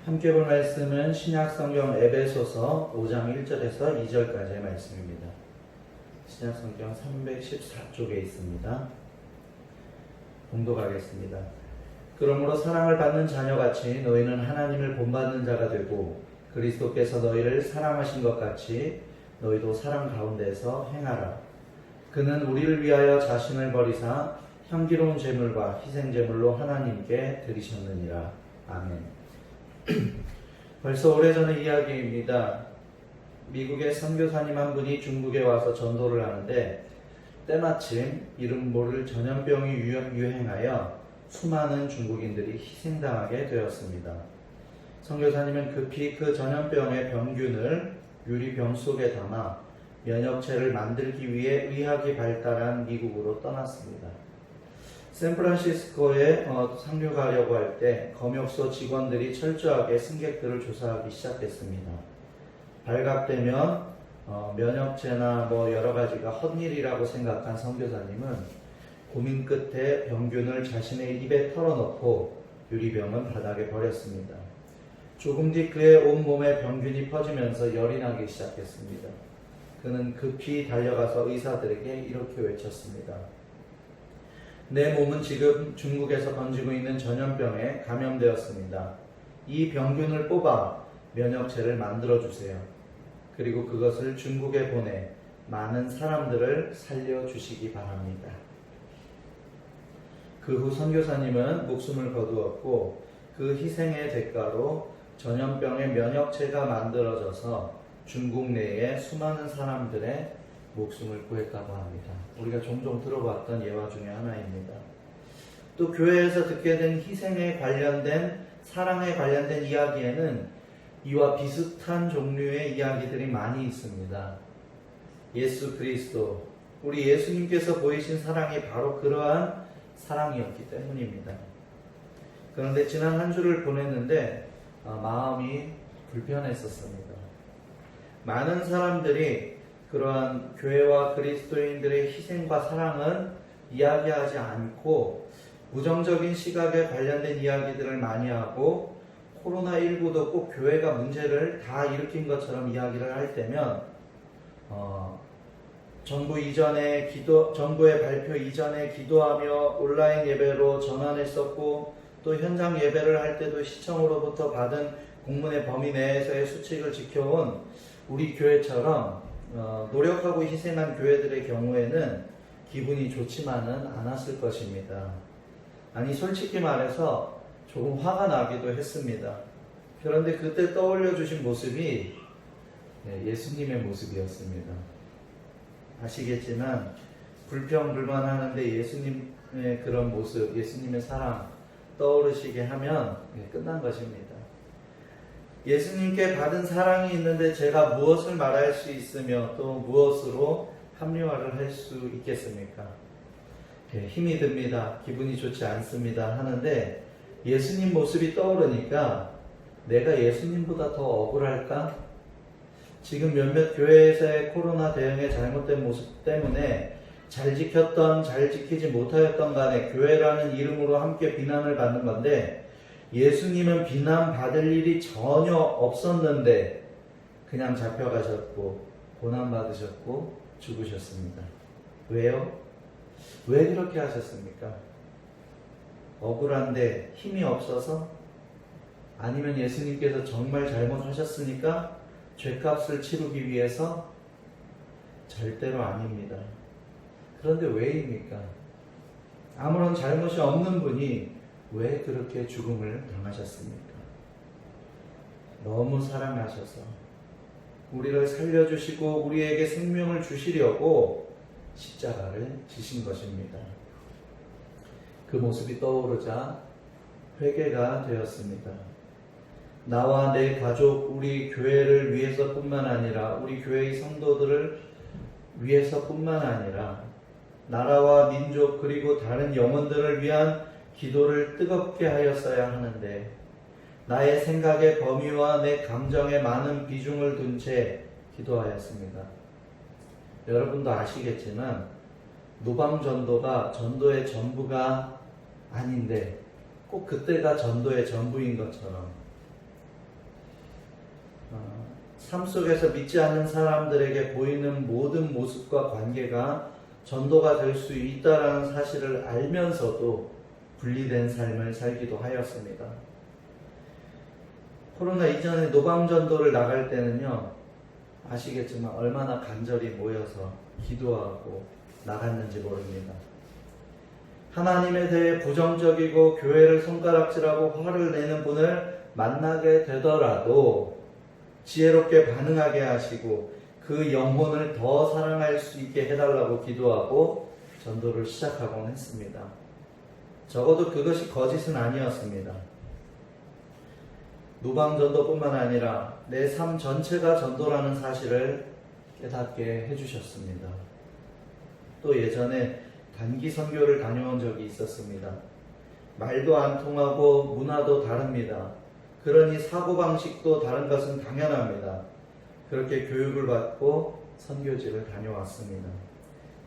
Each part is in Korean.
함께 볼 말씀은 신약성경 에베소서 5장 1절에서 2절까지의 말씀입니다. 신약성경 314쪽에 있습니다. 봉독하겠습니다. 그러므로 사랑을 받는 자녀같이 너희는 하나님을 본받는 자가 되고 그리스도께서 너희를 사랑하신 것 같이 너희도 사랑 가운데서 행하라. 그는 우리를 위하여 자신을 버리사 향기로운 제물과 희생제물로 하나님께 드리셨느니라. 아멘. 벌써 오래전의 이야기입니다. 미국의 선교사님 한 분이 중국에 와서 전도를 하는데 때마침 이름 모를 전염병이 유행하여 수많은 중국인들이 희생당하게 되었습니다. 선교사님은 급히 그 전염병의 병균을 유리병 속에 담아 면역체를 만들기 위해 의학이 발달한 미국으로 떠났습니다. 샌프란시스코에 상륙하려고 할 때 검역소 직원들이 철저하게 승객들을 조사하기 시작했습니다. 발각되면 면역체나 여러 가지가 헛일이라고 생각한 선교사님은 고민 끝에 병균을 자신의 입에 털어넣고 유리병은 바닥에 버렸습니다. 조금 뒤 그의 온몸에 병균이 퍼지면서 열이 나기 시작했습니다. 그는 급히 달려가서 의사들에게 이렇게 외쳤습니다. 내 몸은 지금 중국에서 번지고 있는 전염병에 감염되었습니다. 이 병균을 뽑아 면역체를 만들어주세요. 그리고 그것을 중국에 보내 많은 사람들을 살려주시기 바랍니다. 그 후 선교사님은 목숨을 거두었고 그 희생의 대가로 전염병의 면역체가 만들어져서 중국 내에 수많은 사람들의 목숨을 구했다고 합니다. 우리가 종종 들어봤던 예화 중에 하나입니다. 또 교회에서 듣게 된 희생에 관련된 사랑에 관련된 이야기에는 이와 비슷한 종류의 이야기들이 많이 있습니다. 예수 그리스도, 우리 예수님께서 보이신 사랑이 바로 그러한 사랑이었기 때문입니다. 그런데 지난 한 주를 보냈는데 마음이 불편했었습니다. 많은 사람들이 그러한 교회와 그리스도인들의 희생과 사랑은 이야기하지 않고 부정적인 시각에 관련된 이야기들을 많이 하고 코로나19도 꼭 교회가 문제를 다 일으킨 것처럼 이야기를 할 때면 정부의 발표 이전에 기도하며 온라인 예배로 전환했었고 또 현장 예배를 할 때도 시청으로부터 받은 공문의 범위 내에서의 수칙을 지켜온 우리 교회처럼 노력하고 희생한 교회들의 경우에는 기분이 좋지만은 않았을 것입니다. 아니 솔직히 말해서 조금 화가 나기도 했습니다. 그런데 그때 떠올려 주신 모습이 예수님의 모습이었습니다. 아시겠지만 불평불만하는데 예수님의 그런 모습, 예수님의 사랑 떠오르시게 하면 끝난 것입니다. 예수님께 받은 사랑이 있는데 제가 무엇을 말할 수 있으며 또 무엇으로 합리화를 할 수 있겠습니까? 힘이 듭니다. 기분이 좋지 않습니다. 하는데 예수님 모습이 떠오르니까 내가 예수님보다 더 억울할까? 지금 몇몇 교회에서의 코로나 대응의 잘못된 모습 때문에 잘 지켰던, 잘 지키지 못하였던 간에 교회라는 이름으로 함께 비난을 받는 건데 예수님은 비난받을 일이 전혀 없었는데 그냥 잡혀가셨고 고난받으셨고 죽으셨습니다. 왜요? 왜 그렇게 하셨습니까? 억울한데 힘이 없어서? 아니면 예수님께서 정말 잘못하셨으니까 죄값을 치르기 위해서? 절대로 아닙니다. 그런데 왜입니까? 아무런 잘못이 없는 분이 왜 그렇게 죽음을 당하셨습니까? 너무 사랑하셔서 우리를 살려주시고 우리에게 생명을 주시려고 십자가를 지신 것입니다. 그 모습이 떠오르자 회개가 되었습니다. 나와 내 가족, 우리 교회를 위해서뿐만 아니라 우리 교회의 성도들을 위해서뿐만 아니라 나라와 민족 그리고 다른 영혼들을 위한 기도를 뜨겁게 하였어야 하는데 나의 생각의 범위와 내 감정에 많은 비중을 둔 채 기도하였습니다. 여러분도 아시겠지만 노방전도가 전도의 전부가 아닌데 꼭 그때가 전도의 전부인 것처럼 삶 속에서 믿지 않는 사람들에게 보이는 모든 모습과 관계가 전도가 될 수 있다는 사실을 알면서도 분리된 삶을 살기도 하였습니다. 코로나 이전에 노방전도를 나갈 때는요, 아시겠지만 얼마나 간절히 모여서 기도하고 나갔는지 모릅니다. 하나님에 대해 부정적이고 교회를 손가락질하고 화를 내는 분을 만나게 되더라도 지혜롭게 반응하게 하시고 그 영혼을 더 사랑할 수 있게 해달라고 기도하고 전도를 시작하곤 했습니다. 적어도 그것이 거짓은 아니었습니다. 노방전도뿐만 아니라 내 삶 전체가 전도라는 사실을 깨닫게 해주셨습니다. 또 예전에 단기 선교를 다녀온 적이 있었습니다. 말도 안 통하고 문화도 다릅니다. 그러니 사고방식도 다른 것은 당연합니다. 그렇게 교육을 받고 선교지를 다녀왔습니다.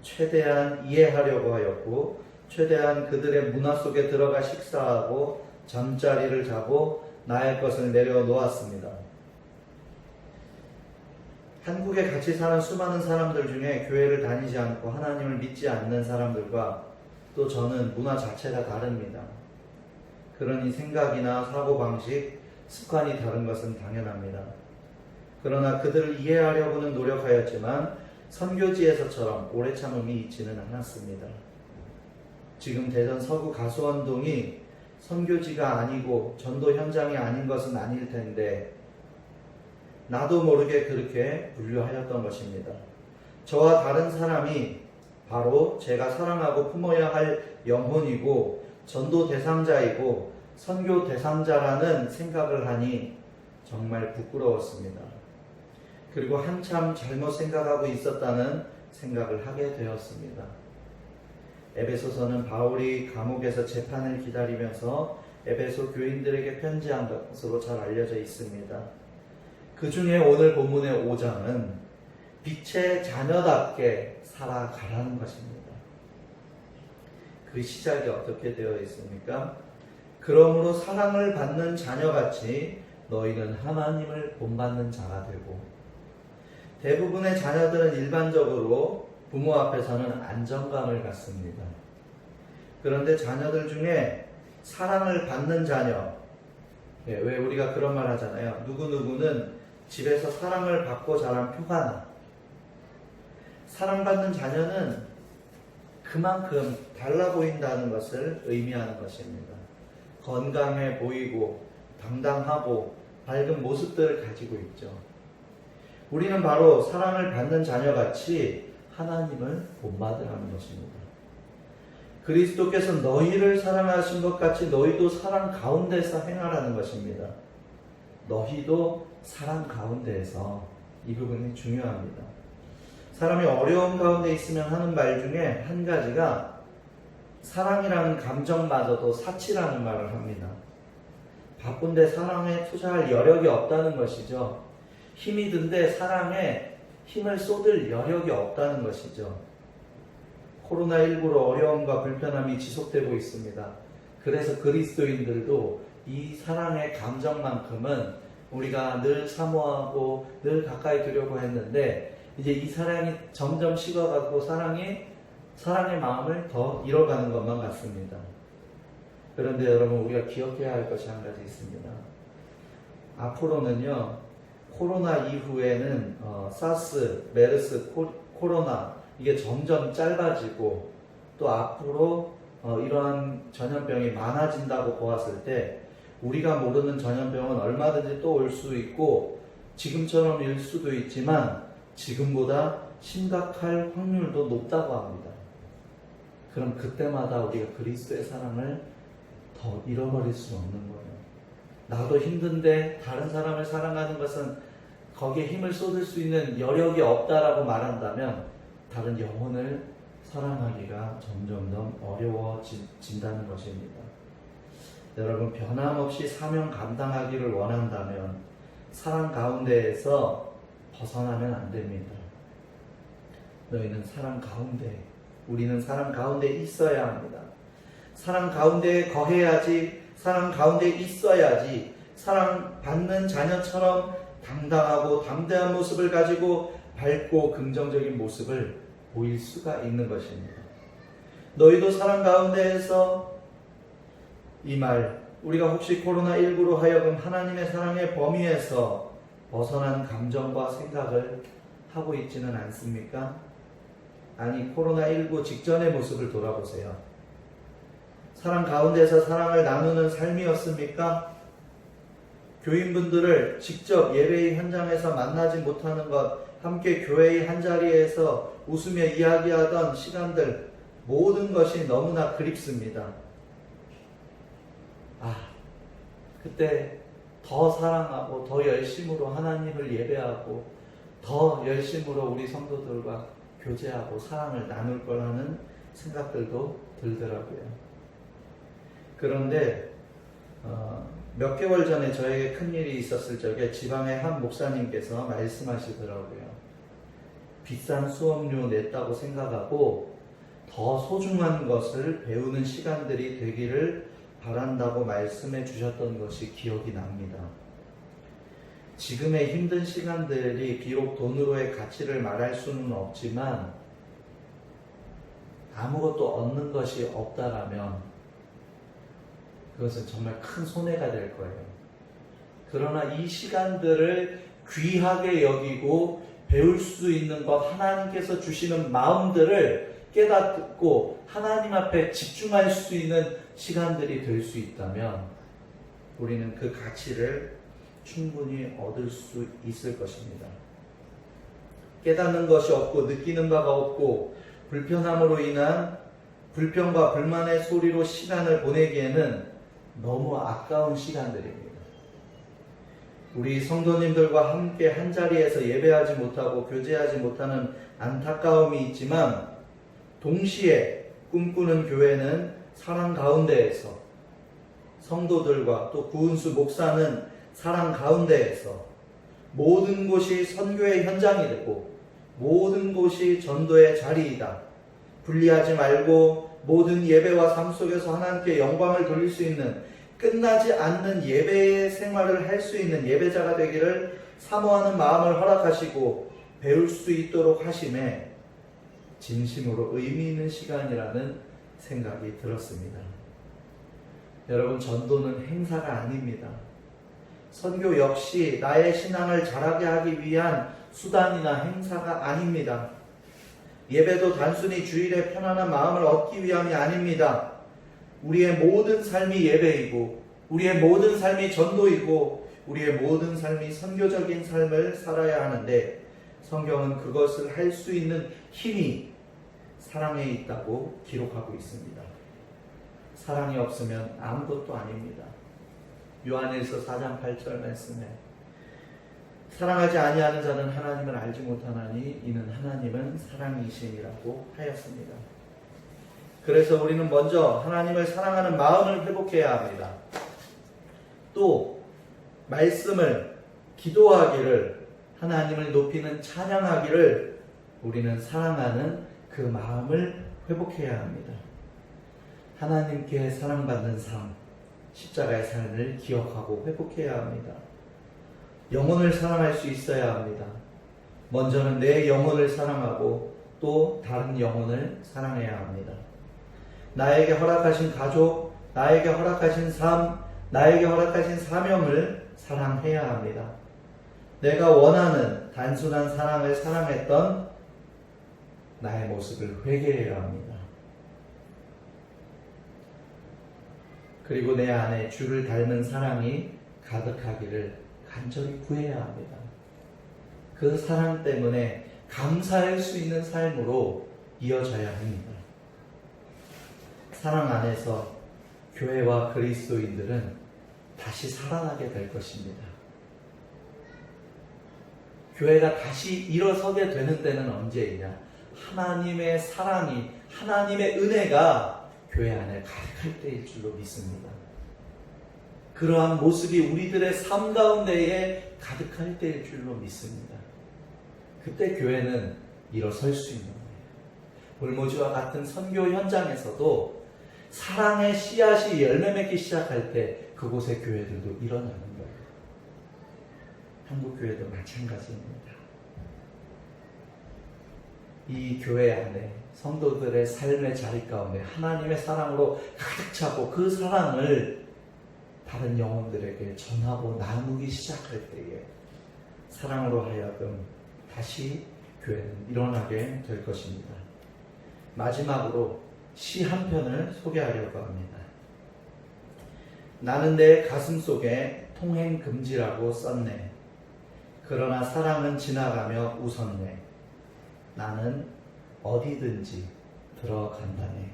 최대한 이해하려고 하였고 최대한 그들의 문화 속에 들어가 식사하고 잠자리를 자고 나의 것을 내려놓았습니다. 한국에 같이 사는 수많은 사람들 중에 교회를 다니지 않고 하나님을 믿지 않는 사람들과 또 저는 문화 자체가 다릅니다. 그러니 생각이나 사고방식, 습관이 다른 것은 당연합니다. 그러나 그들을 이해하려고는 노력하였지만 선교지에서처럼 오래 참음이 있지는 않았습니다. 지금 대전 서구 가수원동이 선교지가 아니고 전도 현장이 아닌 것은 아닐 텐데 나도 모르게 그렇게 분류하였던 것입니다. 저와 다른 사람이 바로 제가 사랑하고 품어야 할 영혼이고 전도 대상자이고 선교 대상자라는 생각을 하니 정말 부끄러웠습니다. 그리고 한참 잘못 생각하고 있었다는 생각을 하게 되었습니다. 에베소서는 바울이 감옥에서 재판을 기다리면서 에베소 교인들에게 편지한 것으로 잘 알려져 있습니다. 그 중에 오늘 본문의 5장은 빛의 자녀답게 살아가라는 것입니다. 그 시작이 어떻게 되어 있습니까? 그러므로 사랑을 받는 자녀같이 너희는 하나님을 본받는 자가 되고, 대부분의 자녀들은 일반적으로 부모 앞에서는 안정감을 갖습니다. 그런데 자녀들 중에 사랑을 받는 자녀, 왜 우리가 그런 말 하잖아요. 누구누구는 집에서 사랑을 받고 자란 표가나. 사랑받는 자녀는 그만큼 달라 보인다는 것을 의미하는 것입니다. 건강해 보이고 당당하고 밝은 모습들을 가지고 있죠. 우리는 바로 사랑을 받는 자녀같이 하나님을 본받으라는 것입니다. 그리스도께서 너희를 사랑하신 것 같이 너희도 사랑 가운데서 행하라는 것입니다. 너희도 사랑 가운데에서, 이 부분이 중요합니다. 사람이 어려움 가운데 있으면 하는 말 중에 한 가지가 사랑이라는 감정마저도 사치라는 말을 합니다. 바쁜데 사랑에 투자할 여력이 없다는 것이죠. 힘이 든데 사랑에 힘을 쏟을 여력이 없다는 것이죠. 코로나19로 어려움과 불편함이 지속되고 있습니다. 그래서 그리스도인들도 이 사랑의 감정만큼은 우리가 늘 사모하고 늘 가까이 두려고 했는데 이제 이 사랑이 점점 식어가고 사랑의 마음을 더 잃어가는 것만 같습니다. 그런데 여러분, 우리가 기억해야 할 것이 한 가지 있습니다. 앞으로는요, 코로나 이후에는 사스, 메르스, 코로나 이게 점점 짧아지고 또 앞으로 이러한 전염병이 많아진다고 보았을 때 우리가 모르는 전염병은 얼마든지 또 올 수 있고 지금처럼 일 수도 있지만 지금보다 심각할 확률도 높다고 합니다. 그럼 그때마다 우리가 그리스도의 사랑을 더 잃어버릴 수 없는 거예요. 나도 힘든데 다른 사람을 사랑하는 것은 거기에 힘을 쏟을 수 있는 여력이 없다라고 말한다면 다른 영혼을 사랑하기가 점점 더 어려워진다는 것입니다. 여러분, 변함없이 사명 감당하기를 원한다면 사랑 가운데에서 벗어나면 안 됩니다. 너희는 사랑 가운데, 우리는 사랑 가운데 있어야 합니다. 사랑 가운데 거해야지, 사랑 가운데 있어야지, 사랑 받는 자녀처럼 당당하고 담대한 모습을 가지고 밝고 긍정적인 모습을 보일 수가 있는 것입니다. 너희도 사랑 가운데에서 이 말, 우리가 혹시 코로나19로 하여금 하나님의 사랑의 범위에서 벗어난 감정과 생각을 하고 있지는 않습니까? 아니, 코로나19 직전의 모습을 돌아보세요. 사랑 가운데서 사랑을 나누는 삶이었습니까? 교인분들을 직접 예배의 현장에서 만나지 못하는 것, 함께 교회의 한자리에서 웃으며 이야기하던 시간들, 모든 것이 너무나 그립습니다. 그때 더 사랑하고 더 열심으로 하나님을 예배하고 더 열심으로 우리 성도들과 교제하고 사랑을 나눌 거라는 생각들도 들더라고요. 그런데 몇 개월 전에 저에게 큰일이 있었을 적에 지방의 한 목사님께서 말씀하시더라고요. 비싼 수업료 냈다고 생각하고 더 소중한 것을 배우는 시간들이 되기를 바란다고 말씀해 주셨던 것이 기억이 납니다. 지금의 힘든 시간들이 비록 돈으로의 가치를 말할 수는 없지만 아무것도 얻는 것이 없다라면 그것은 정말 큰 손해가 될 거예요. 그러나 이 시간들을 귀하게 여기고 배울 수 있는 것, 하나님께서 주시는 마음들을 깨닫고 하나님 앞에 집중할 수 있는 시간들이 될 수 있다면 우리는 그 가치를 충분히 얻을 수 있을 것입니다. 깨닫는 것이 없고 느끼는 바가 없고 불편함으로 인한 불평과 불만의 소리로 시간을 보내기에는 너무 아까운 시간들입니다. 우리 성도님들과 함께 한자리에서 예배하지 못하고 교제하지 못하는 안타까움이 있지만 동시에 꿈꾸는 교회는 사랑 가운데에서 성도들과 또 구은수 목사는 사랑 가운데에서 모든 곳이 선교의 현장이 되고 모든 곳이 전도의 자리이다. 분리하지 말고 모든 예배와 삶 속에서 하나님께 영광을 돌릴 수 있는 끝나지 않는 예배의 생활을 할 수 있는 예배자가 되기를 사모하는 마음을 허락하시고 배울 수 있도록 하심에 진심으로 의미 있는 시간이라는 생각이 들었습니다. 여러분, 전도는 행사가 아닙니다. 선교 역시 나의 신앙을 자라게 하기 위한 수단이나 행사가 아닙니다. 예배도 단순히 주일에 편안한 마음을 얻기 위함이 아닙니다. 우리의 모든 삶이 예배이고 우리의 모든 삶이 전도이고 우리의 모든 삶이 선교적인 삶을 살아야 하는데 성경은 그것을 할 수 있는 힘이 사랑에 있다고 기록하고 있습니다. 사랑이 없으면 아무것도 아닙니다. 요한일서 4장 8절 말씀에 사랑하지 아니하는 자는 하나님을 알지 못하나니 이는 하나님은 사랑이심이라고 하였습니다. 그래서 우리는 먼저 하나님을 사랑하는 마음을 회복해야 합니다. 또 말씀을 기도하기를 하나님을 높이는 찬양하기를 우리는 사랑하는 그 마음을 회복해야 합니다. 하나님께 사랑받는 삶, 십자가의 삶을 기억하고 회복해야 합니다. 영혼을 사랑할 수 있어야 합니다. 먼저는 내 영혼을 사랑하고 또 다른 영혼을 사랑해야 합니다. 나에게 허락하신 가족, 나에게 허락하신 삶, 나에게 허락하신 사명을 사랑해야 합니다. 내가 원하는 단순한 사랑을 사랑했던 나의 모습을 회개해야 합니다. 그리고 내 안에 주를 닮은 사랑이 가득하기를 간절히 구해야 합니다. 그 사랑 때문에 감사할 수 있는 삶으로 이어져야 합니다. 사랑 안에서 교회와 그리스도인들은 다시 살아나게 될 것입니다. 교회가 다시 일어서게 되는 때는 언제이냐? 하나님의 사랑이, 하나님의 은혜가 교회 안에 가득할 때일 줄로 믿습니다. 그러한 모습이 우리들의 삶 가운데에 가득할 때일 줄로 믿습니다. 그때 교회는 일어설 수 있는 거예요. 볼모지와 같은 선교 현장에서도 사랑의 씨앗이 열매 맺기 시작할 때 그곳의 교회들도 일어나는 거예요. 한국교회도 마찬가지입니다. 이 교회 안에 성도들의 삶의 자리 가운데 하나님의 사랑으로 가득 차고 그 사랑을 다른 영혼들에게 전하고 나누기 시작할 때에 사랑으로 하여금 다시 교회는 일어나게 될 것입니다. 마지막으로 시 한 편을 소개하려고 합니다. 나는 내 가슴 속에 통행 금지라고 썼네. 그러나 사랑은 지나가며 웃었네. 나는 어디든지 들어간다네.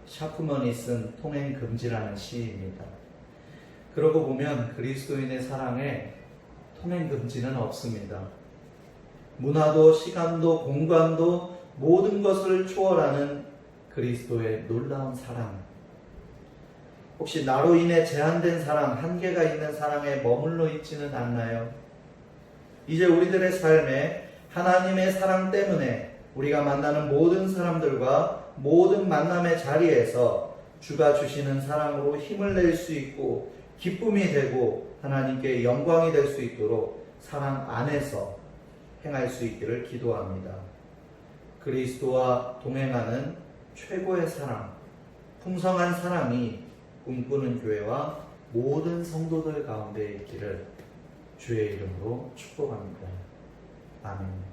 샤프먼이 쓴 통행 금지라는 시입니다. 그러고 보면 그리스도인의 사랑에 통행 금지는 없습니다. 문화도 시간도 공간도 모든 것을 초월하는 그리스도의 놀라운 사랑. 혹시 나로 인해 제한된 사랑, 한계가 있는 사랑에 머물러 있지는 않나요? 이제 우리들의 삶에 하나님의 사랑 때문에 우리가 만나는 모든 사람들과 모든 만남의 자리에서 주가 주시는 사랑으로 힘을 낼 수 있고 기쁨이 되고 하나님께 영광이 될 수 있도록 사랑 안에서 행할 수 있기를 기도합니다. 그리스도와 동행하는 최고의 사랑, 풍성한 사랑이 꿈꾸는 교회와 모든 성도들 가운데 있기를 주의 이름으로 축복합니다. 아멘.